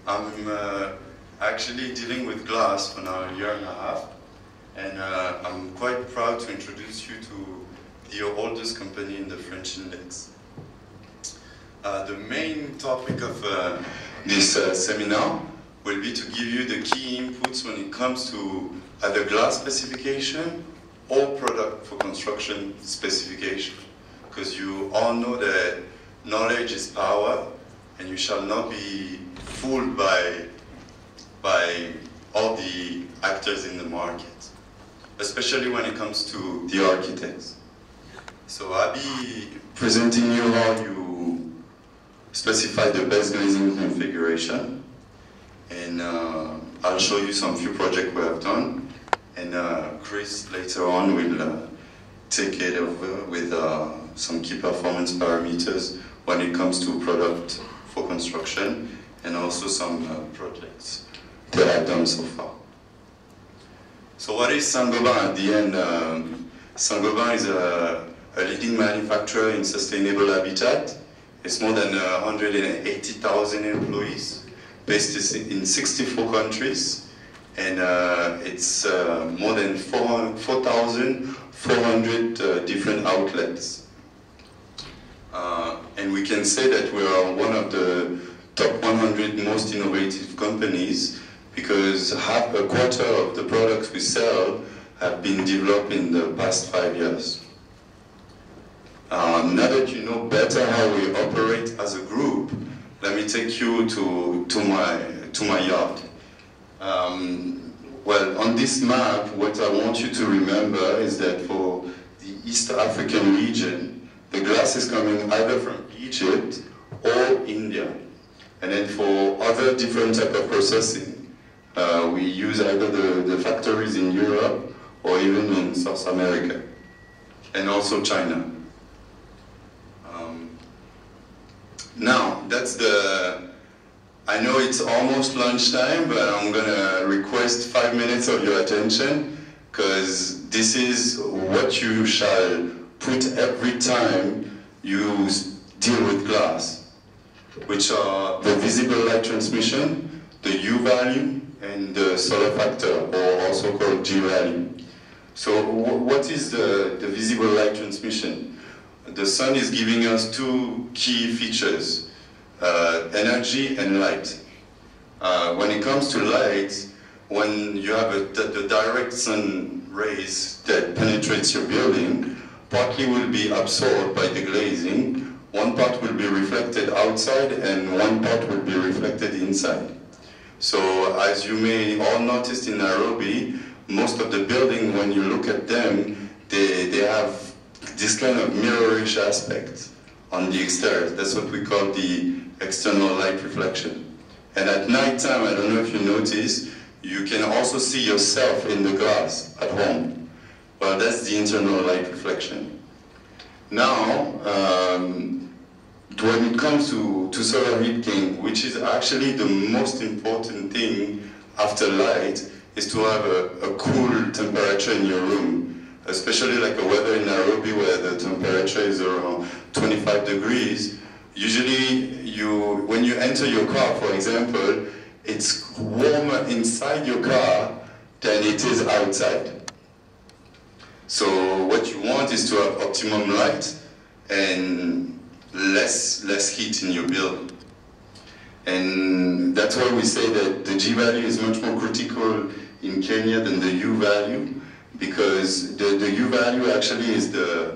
I'm actually dealing with glass for now a year and a half, and I'm quite proud to introduce you to the oldest company in the French index. The main topic of this seminar will be to give you the key inputs when it comes to either glass specification or product for construction specification. Because you all know that knowledge is power, and you shall not be fooled by all the actors in the market, especially when it comes to the architects. So I'll be presenting you how you specify the best glazing configuration, and I'll show you some few projects we have done, and Chris later on will take it over with some key performance parameters when it comes to product for construction, and also some projects that I've done so far. So what is Gobain at the end? Gobain is a leading manufacturer in sustainable habitat. It's more than 180,000 employees, based in 64 countries, and it's more than 4,400 different outlets. And we can say that we are one of the top 100 most innovative companies, because a quarter of the products we sell have been developed in the past 5 years. Now that you know better how we operate as a group, let me take you to my yard. Well, on this map, what I want you to remember is that for the East African region, the glass is coming either from Egypt or India. And then for other different type of processing, we use either the factories in Europe or even in South America, and also China. Now, that's I know it's almost lunchtime, but I'm gonna request 5 minutes of your attention, because this is what you shall put every time you deal with glass, which are the visible light transmission, the U value, and the solar factor, or also called G value. So what is the visible light transmission? The sun is giving us two key features, energy and light. When it comes to light, when you have the direct sun rays that penetrates your building, partly will be absorbed by the glazing, one part will be reflected outside, and one part will be reflected inside. So as you may all notice in Nairobi, most of the buildings, when you look at them, they have this kind of mirrorish aspect on the exterior. That's what we call the external light reflection. And at night time, I don't know if you notice, you can also see yourself in the glass at home. Well, that's the internal light reflection. Now, when it comes to solar heating, which is actually the most important thing after light, is to have a cool temperature in your room. Especially like the weather in Nairobi, where the temperature is around 25 degrees. Usually, when you enter your car, for example, it's warmer inside your car than it is outside. So what you want is to have optimum light and less heat in your building. And that's why we say that the G value is much more critical in Kenya than the U value, because the U value actually is the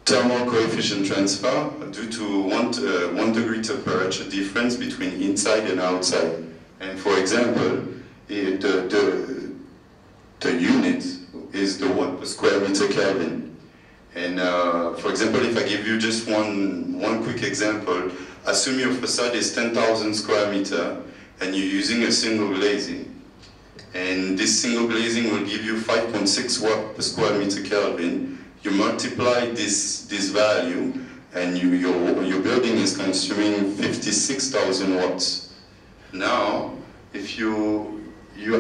thermal coefficient transfer due to 1 degree temperature difference between inside and outside. And for example, the unit is the watt per square meter Kelvin. And for example, if I give you just one quick example, assume your facade is 10,000 square meter and you're using a single glazing. And this single glazing will give you 5.6 watt per square meter Kelvin. You multiply this value, and your building is consuming 56,000 watts. Now, if you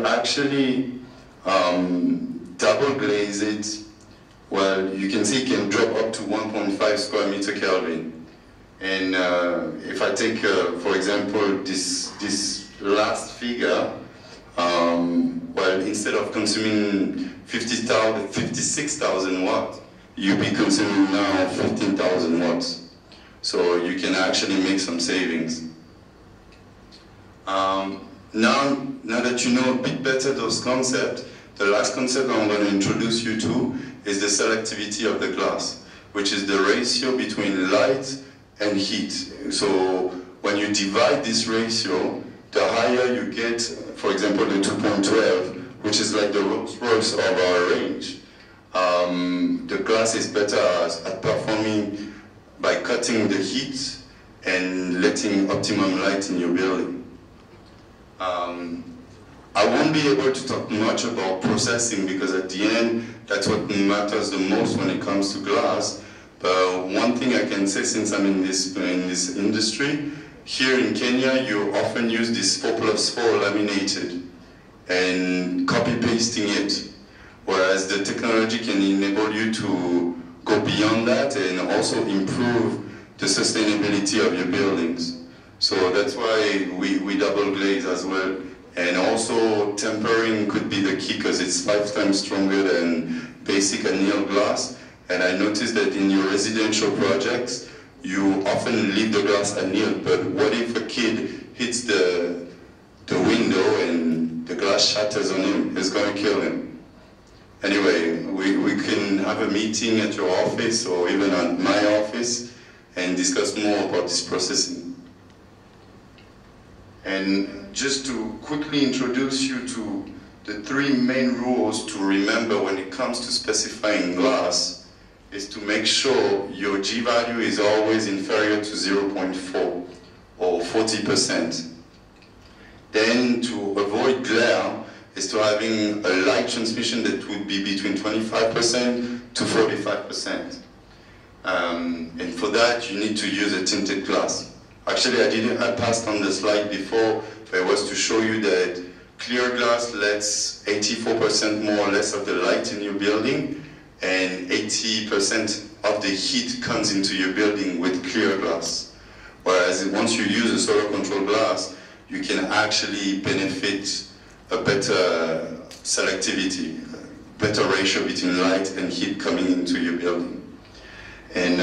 actually double glaze it, well, you can see it can drop up to 1.5 square meter Kelvin. And if I take, for example, this instead of consuming 56,000 watts, you'll be consuming now 15,000 watts. So you can actually make some savings. Now that you know a bit better those concepts, the last concept I'm going to introduce you to is the selectivity of the glass, which is the ratio between light and heat. So when you divide this ratio, the higher you get, for example, the 2.12, which is like the Rolls-Royce of our range, the glass is better at performing by cutting the heat and letting optimum light in your building. I won't be able to talk much about processing because at the end, that's what matters the most when it comes to glass. But one thing I can say, since I'm in this industry, here in Kenya, you often use this 4+4 laminated and copy-pasting it, whereas the technology can enable you to go beyond that and also improve the sustainability of your buildings. So that's why we double glaze as well. And also tempering could be the key because it's 5 times stronger than basic anneal glass. And I noticed that in your residential projects, you often leave the glass annealed, but what if a kid hits the window and the glass shatters on him? It's going to kill him. Anyway, we can have a meeting at your office or even at my office and discuss more about this processing. And just to quickly introduce you to the 3 main rules to remember when it comes to specifying glass is to make sure your G value is always inferior to 0.4 or 40%. Then to avoid glare is to having a light transmission that would be between 25% to 45%. And for that you need to use a tinted glass. Actually, I passed on the slide before, but it was to show you that clear glass lets 84% more or less of the light in your building, and 80% of the heat comes into your building with clear glass. Whereas once you use a solar control glass, you can actually benefit a better selectivity, a better ratio between light and heat coming into your building. And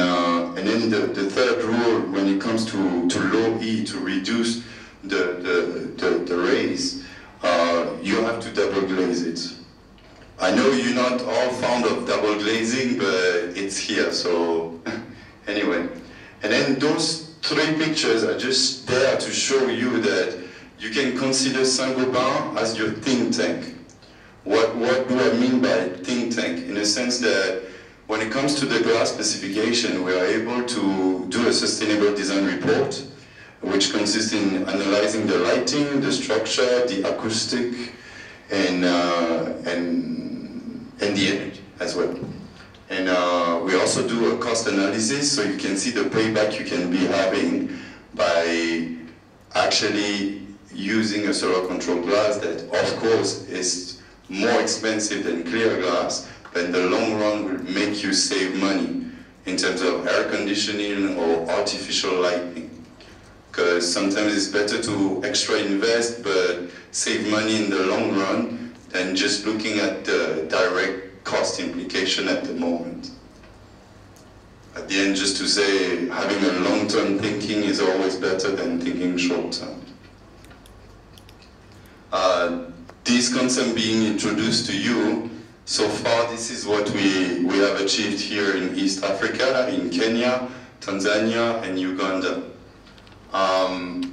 then the third rule, when it comes to low E, to reduce the rays, you have to double glaze it. I know you're not all fond of double glazing, but it's here, so anyway. And then those 3 pictures are just there to show you that you can consider Gobain as your think tank. What do I mean by think tank? In the sense that when it comes to the glass specification, we are able to do a sustainable design report, which consists in analyzing the lighting, the structure, the acoustic, and the energy as well. And we also do a cost analysis, so you can see the payback you can be having by actually using a solar control glass that, of course, is more expensive than clear glass, but in the long run will make you save money in terms of air conditioning or artificial lighting. Because sometimes it's better to extra invest but save money in the long run than just looking at the direct cost implication at the moment. At the end, just to say, having a long-term thinking is always better than thinking short-term. This concept being introduced to you, so far this is what we have achieved here in East Africa, in Kenya, Tanzania, and Uganda.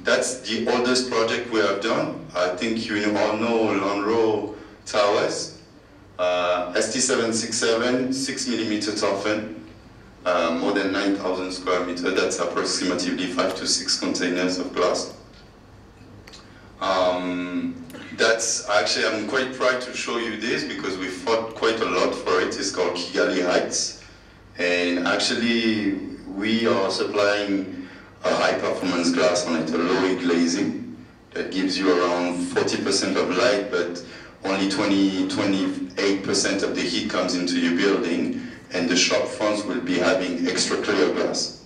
That's the oldest project we have done. I think you all know Lionel towers. ST767, 6mm Toffen, more than 9,000 square meters. That's approximately 5 to 6 containers of glass. That's actually, I'm quite proud to show you this because we fought quite a lot for it. It's called Kigali Heights. And actually, we are supplying a high performance glass on it, a low E glazing that gives you around 40% of light, but only 28% of the heat comes into your building, and the shop fronts will be having extra clear glass.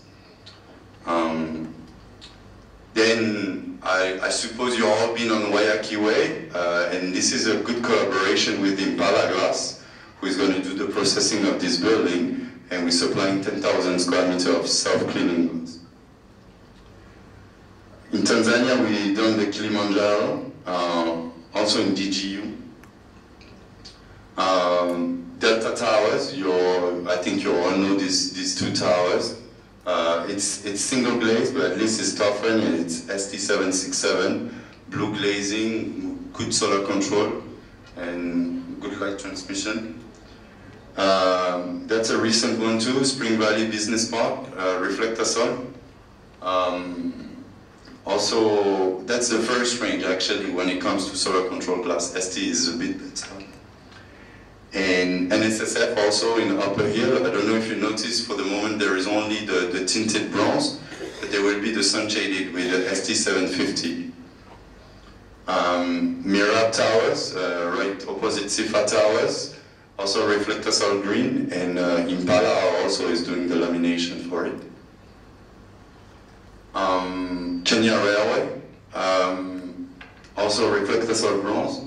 Then I suppose you all been on Wayaki Way, and this is a good collaboration with Impala Glass, who is going to do the processing of this building, and we're supplying 10,000 square meters of self-cleaning goods. In Tanzania, we done the Kilimanjaro, also in DGU. Delta Towers, I think you all know these two towers. It's single glaze, but at least it's toughened, and it's ST767, blue glazing, good solar control, and good light transmission. That's a recent one too, Spring Valley Business Park, reflector sun. Also, that's the first range actually when it comes to solar control glass. ST is a bit better. And NSSF also in Upper Hill. I don't know if you noticed, for the moment there is only the tinted bronze, but there will be the sun-shaded with the ST750. Mirab Towers, right opposite Sifa Towers, also reflector sol green, and Impala also is doing the lamination for it. Kenya Railway, also reflector sol bronze.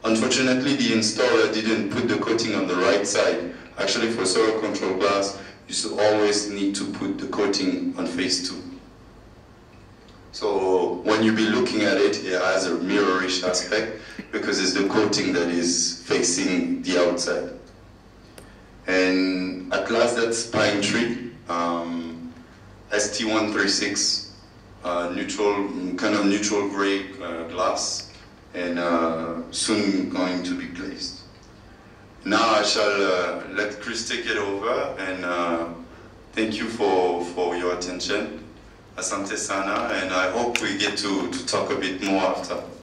Unfortunately, the installer didn't put the coating on the right side. Actually, for solar control glass, you should always need to put the coating on phase 2. So when you be looking at it, it has a mirrorish aspect because it's the coating that is facing the outside. And at last, that's Pine Tree, ST136, kind of neutral gray glass, and soon going to be glazed. Now I shall let Chris take it over, and thank you for your attention. Asante sana, and I hope we get to talk a bit more after.